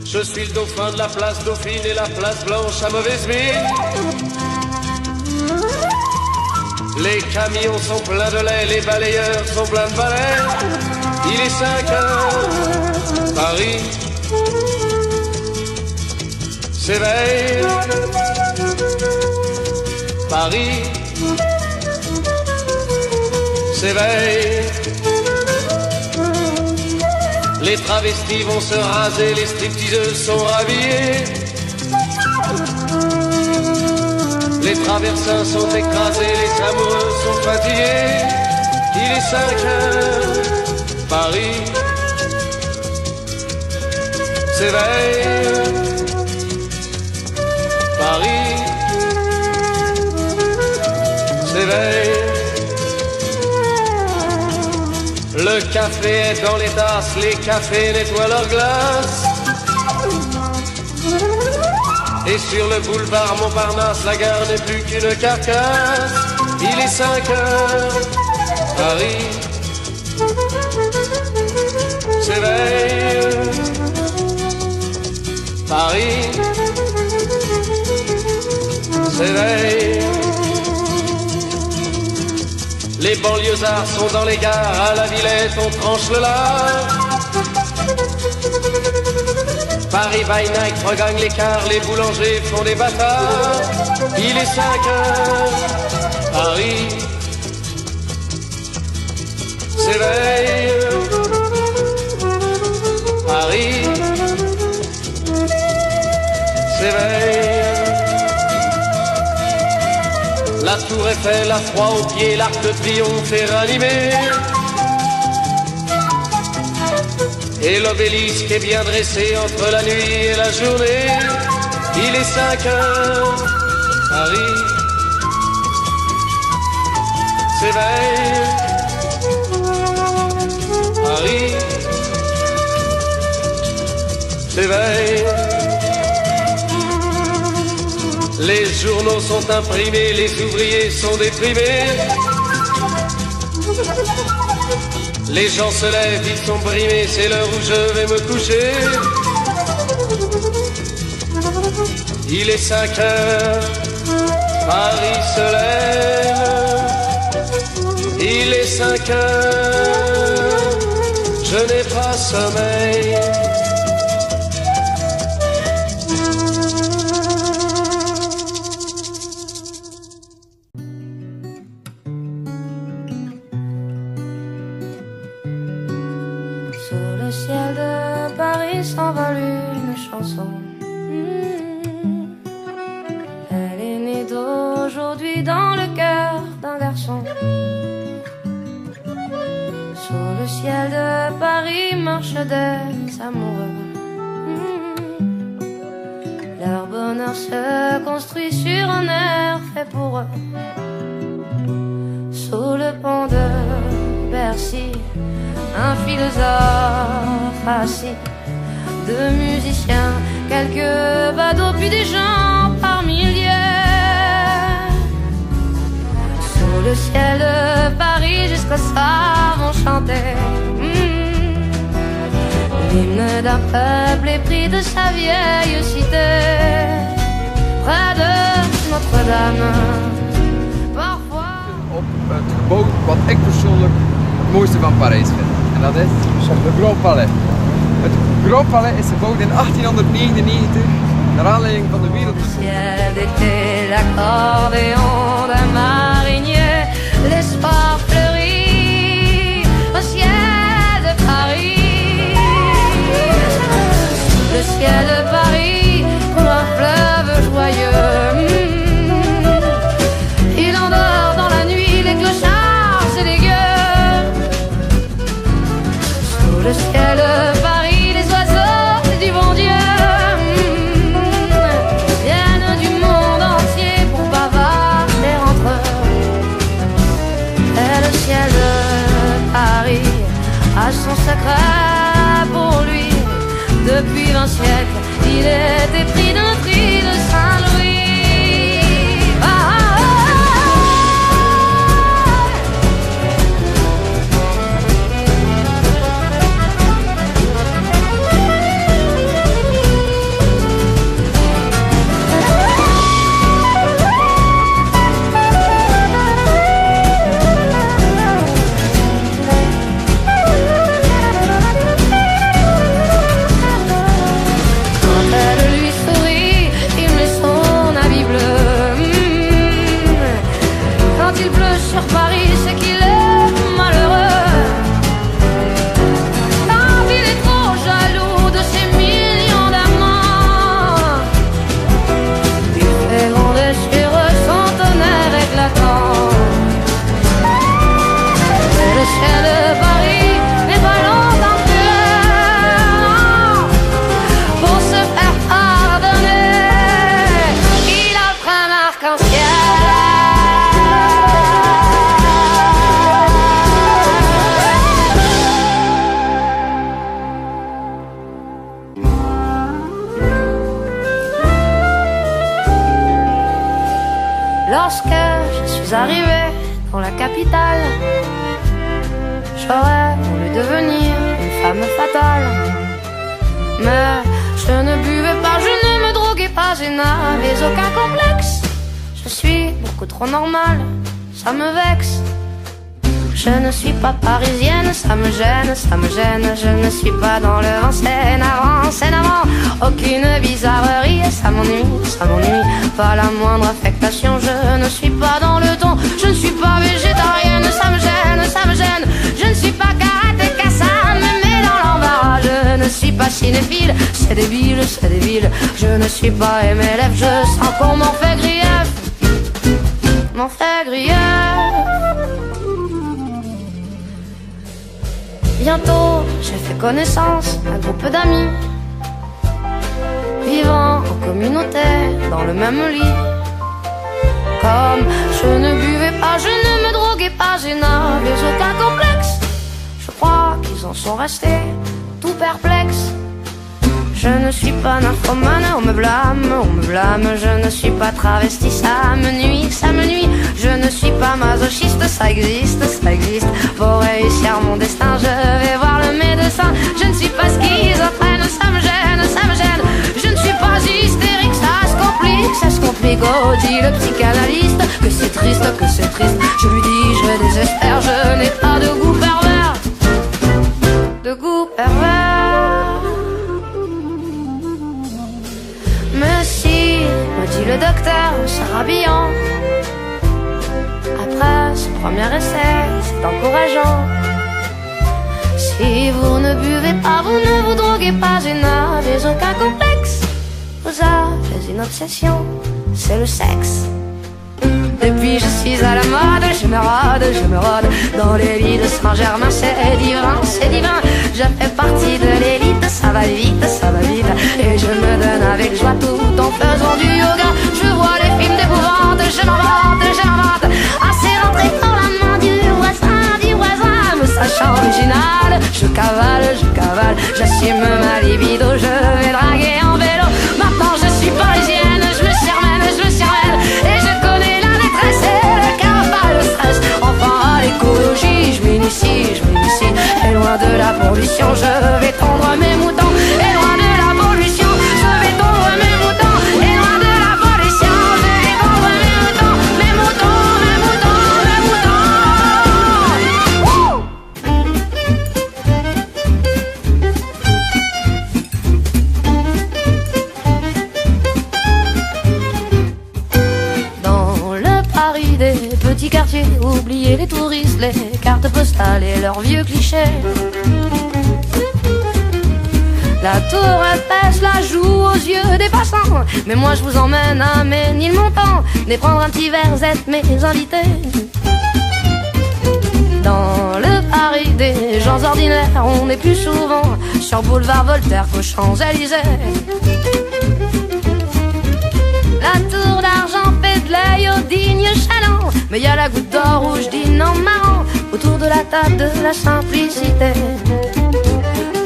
Je suis le dauphin de la place Dauphine et la place Blanche à mauvaise mine. Les camions sont pleins de lait, les balayeurs sont pleins de balais. Il est 5 heures, Paris s'éveille. Paris s'éveille. Les travestis vont se raser, les stripteaseuses sont rhabillées. Les traversins sont écrasés, les amoureux sont fatigués. Il est 5 heures, Paris s'éveille. Paris s'éveille. Le café est dans les tasses, les cafés nettoient leurs glaces. Et sur le boulevard Montparnasse, la gare n'est plus qu'une carcasse. Il est 5 heures, Paris s'éveille. Paris s'éveille. Les banlieusards sont dans les gares, à la Villette on tranche le lard. Paris by night regagne l'écart, les boulangers font des bâtards. Il est 5 heures, Paris s'éveille. Paris s'éveille. La tour Eiffel a froid aux pieds, l'arc de triomphe est ranimé. Et l'obélisque est bien dressé entre la nuit et la journée. Il est 5 heures, Paris s'éveille. Paris s'éveille. Les journaux sont imprimés, les ouvriers sont déprimés. Les gens se lèvent, ils sont brimés, c'est l'heure où je vais me coucher. Il est 5 heures, Paris se lève. Il est 5 heures, je n'ai pas sommeil. S'envole une chanson. Elle est née d'aujourd'hui dans le cœur d'un garçon. Sur le ciel de Paris marchent des amoureux. Leur bonheur se construit sur un air fait pour eux. Sous le pont de Bercy, un philosophe assis, de musiciens, quelques badauds, puis des gens par milliers. Sous le ciel de Paris, jusqu'au soir vont chanter l'hymne d'un peuple épris de sa vieille cité. Près de Notre-Dame, parfois. Op het gebouw wat ik persoonlijk het mooiste van Parijs vind. En dat is het Grand Palais. Het Grand Palais is gebouwd in 1899 naar aanleiding van de wereldbeker. Ciel d'été, l'accordéon d'un marinier, l'espoir fleurit au ciel de Paris. Sous le ciel de Paris coule un fleuve joyeux. Il endort dans la nuit les clochards et les gueux. Sous le ciel de Paris, du bon Dieu viennent du monde entier pour bavarder entre eux. Et le ciel de Paris a son secret pour lui. Depuis 20 siècles, il est épris d'un prix de Saint-Louis. suis arrivé dans la capitale, j'aurais voulu devenir une femme fatale. Mais je ne buvais pas, je ne me droguais pas, je n'avais aucun complexe. Je suis beaucoup trop normale, ça me vexe. Je ne suis pas parisienne, ça me gêne, ça me gêne. Je ne suis pas dans le en scène avant. Aucune bizarrerie, ça m'ennuie, ça m'ennuie. Pas la moindre affectation, je ne suis pas dans le ton. Je ne suis pas végétarienne, ça me gêne, ça me gêne. Je ne suis pas karatéka, ça me met dans l'embarras. Je ne suis pas cinéphile, c'est débile, c'est débile. Je ne suis pas MLF, je sens qu'on m'en fait grief, m'en fait grief. Bientôt, j'ai fait connaissance d'un groupe d'amis vivant en communauté dans le même lit. Comme je ne buvais pas, je ne me droguais pas, je n'avais aucun complexe. Je crois qu'ils en sont restés tout perplexes. Je ne suis pas nymphomane, on me blâme, je ne suis pas travesti, ça me nuit, ça me nuit. Je ne suis pas masochiste, ça existe, ça existe. Pour réussir mon destin, je vais voir le médecin. Je ne suis pas schizophrène, ça me gêne, ça me gêne. Je ne suis pas hystérique, ça se complique, oh, dit le psychanalyste. Que c'est triste, que c'est triste. Je lui dis, je désespère, je n'ai pas de goût pervers, de goût pervers. Mais si, me dit le docteur, se rhabillant, après ce premier essai, c'est encourageant. Si vous ne buvez pas, vous ne vous droguez pas, et n'avez aucun complexe. Vous avez une obsession, c'est le sexe. Depuis je suis à la mode, je me rôde dans les lits de Saint-Germain, c'est divin, c'est divin. Je fais partie de l'élite, ça va vite, ça va vite. Et je me donne avec joie tout en faisant du yoga. Je vois les films d'épouvante, je m'en vante. Assez rentré dans la main du voisin, me sachant original. Je cavale, j'assume ma libido, je vais draguer en vélo. Maintenant je suis parisienne, je me suis remène, et je connais la détresse et le cavale, le stress. Enfin à l'écologie, je m'initie. Et loin de la pollution, je vais tondre mes moutons. Et loin de la pollution, je vais tondre mes moutons. Et loin de la pollution, je vais tondre mes moutons. Mes moutons, mes moutons, mes moutons. Dans le Paris des petits quartiers, oubliez les touristes, les cartes postales et leurs vieux clichés. La tour Eiffel la joue aux yeux des passants, mais moi je vous emmène à Ménilmontant, et prendre un petit verre, vous êtes mes invités. Dans le Paris des gens ordinaires, on est plus souvent sur boulevard Voltaire qu'aux Champs-Élysées. La tour d'argent fait de l'œil au digne chaland, mais y a la goutte d'or rouge dînant marrant autour de la table de la simplicité.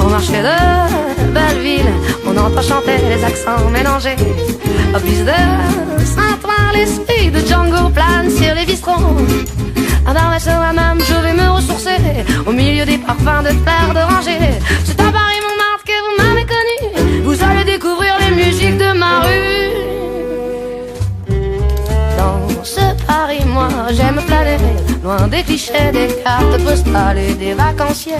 Au marché de Belleville, on entend chanter les accents mélangés. Au plus de Saint-Ouen, l'esprit de Django plane sur les bistrots. À Barbès ou à même, je vais me ressourcer au milieu des parfums de fleurs d'oranger. C'est à Paris Montmartre que vous m'avez connu, vous allez découvrir les musiques de ma rue. Dans ce Paris, moi j'aime planer, loin des clichés, des cartes postales et des vacanciers.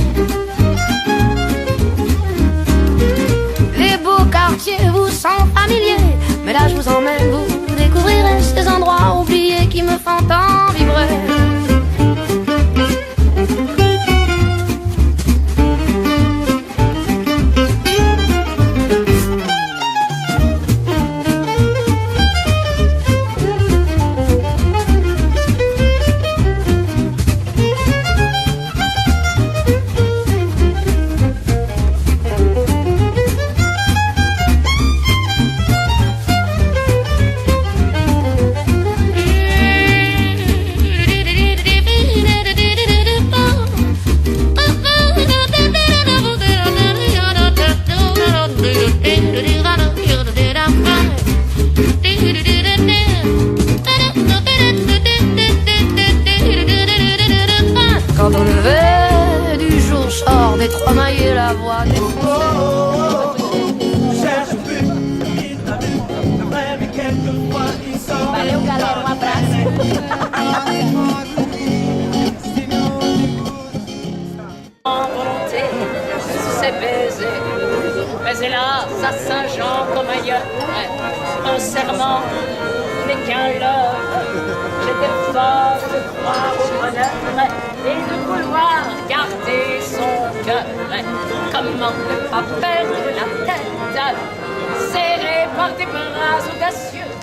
Les beaux quartiers vous sont familiers, mais là je vous emmène, vous découvrirez ces endroits oubliés qui me font tant vibrer. Quand au lever du jour sort des trois maillets la voix des Valeu, galera, um abraço. En volonté, c'est baiser. Mais hélas, à Saint-Jean comme ailleurs, un serment n'est qu'un leurre. J'étais fort de croire au bonheur et de vouloir garder son cœur. Comment ne pas perdre la tête, serré par des bras audacieux?